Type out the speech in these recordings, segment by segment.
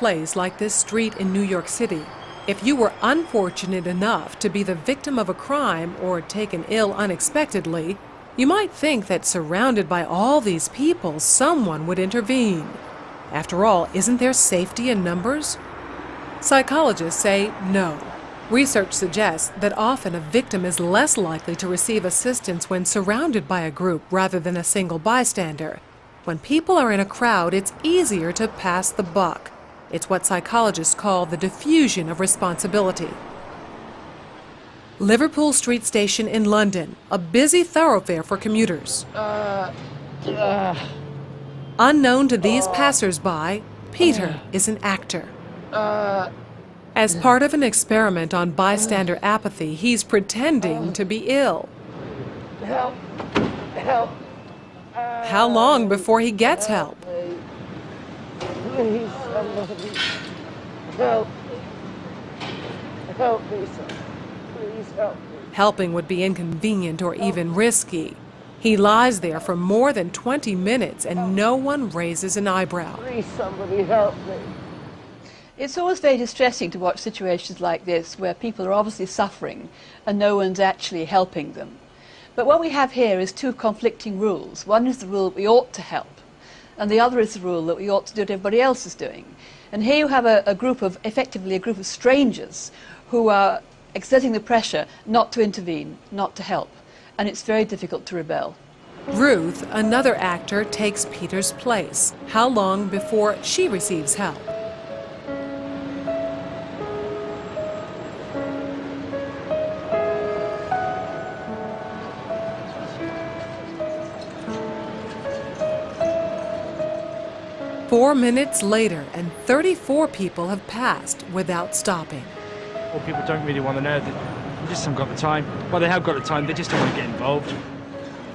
place like this street in New York City, if you were unfortunate enough to be the victim of a crime or taken ill unexpectedly, you might think that surrounded by all these people, someone would intervene. After all, isn't there safety in numbers? Psychologists say no. Research suggests that often a victim is less likely to receive assistance when surrounded by a group rather than a single bystander. When people are in a crowd, it's easier to pass the buck. It's what psychologists call the diffusion of responsibility. Liverpool Street Station in London, a busy thoroughfare for commuters. Unknown to these passers-by, Peter is an actor. As part of an experiment on bystander apathy, he's pretending to be ill. Help! Help! How long before he gets help? Please, somebody. Help! Help me, sir. Please help me. Helping would be inconvenient or even risky. He lies there for more than 20 minutes and no one raises an eyebrow. Please, somebody help me. It's always very distressing to watch situations like this where people are obviously suffering and no one's actually helping them. But what we have here is two conflicting rules. One is the rule that we ought to help, and the other is the rule that we ought to do what everybody else is doing. And here you have effectively a group of strangers who are exerting the pressure not to intervene, not to help. And it's very difficult to rebel. Ruth, another actor, takes Peter's place. How long before she receives help? Four minutes later, and 34 people have passed without stopping. Well, people don't really want to know. They just haven't got the time. Well, they have got the time, they just don't want to get involved.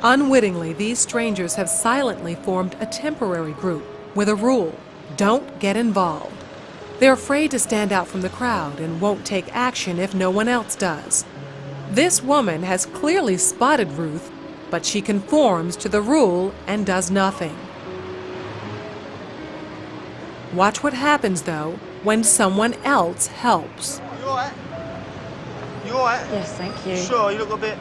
Unwittingly, these strangers have silently formed a temporary group with a rule: don't get involved. They're afraid to stand out from the crowd and won't take action if no one else does. This woman has clearly spotted Ruth, but she conforms to the rule and does nothing. Watch what happens, though, when someone else helps. You alright? You alright? Yes, thank you. Sure, you look a bit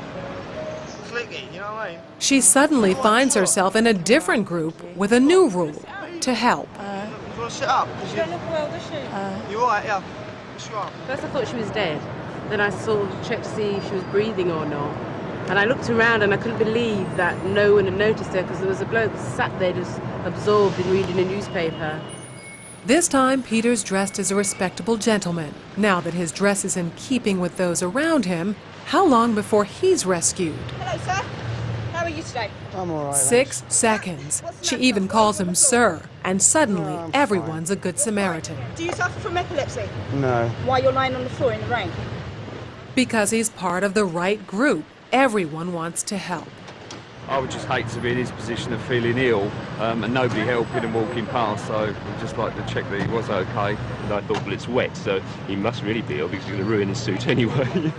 clicky, you know what I mean? She suddenly finds herself in a different group with a new rule: to help. You want to sit up? She don't look well, does she? You alright, yeah? Sure. First I thought she was dead. Then I sort of checked to see if she was breathing or not. And I looked around and I couldn't believe that no one had noticed her, because there was a bloke sat there just absorbed in reading a newspaper. This time, Peter's dressed as a respectable gentleman. Now that his dress is in keeping with those around him, how long before he's rescued? Hello, sir. How are you today? I'm alright. 6 seconds. She even calls him sir, and suddenly everyone's a good Samaritan. Do you suffer from epilepsy? No. Why you're lying on the floor in the rain? Because he's part of the right group. Everyone wants to help. I would just hate to be in his position of feeling ill and nobody helping and walking past, so I'd just like to check that he was okay. And I thought, well, it's wet, so he must really be ill because he's going to ruin his suit anyway.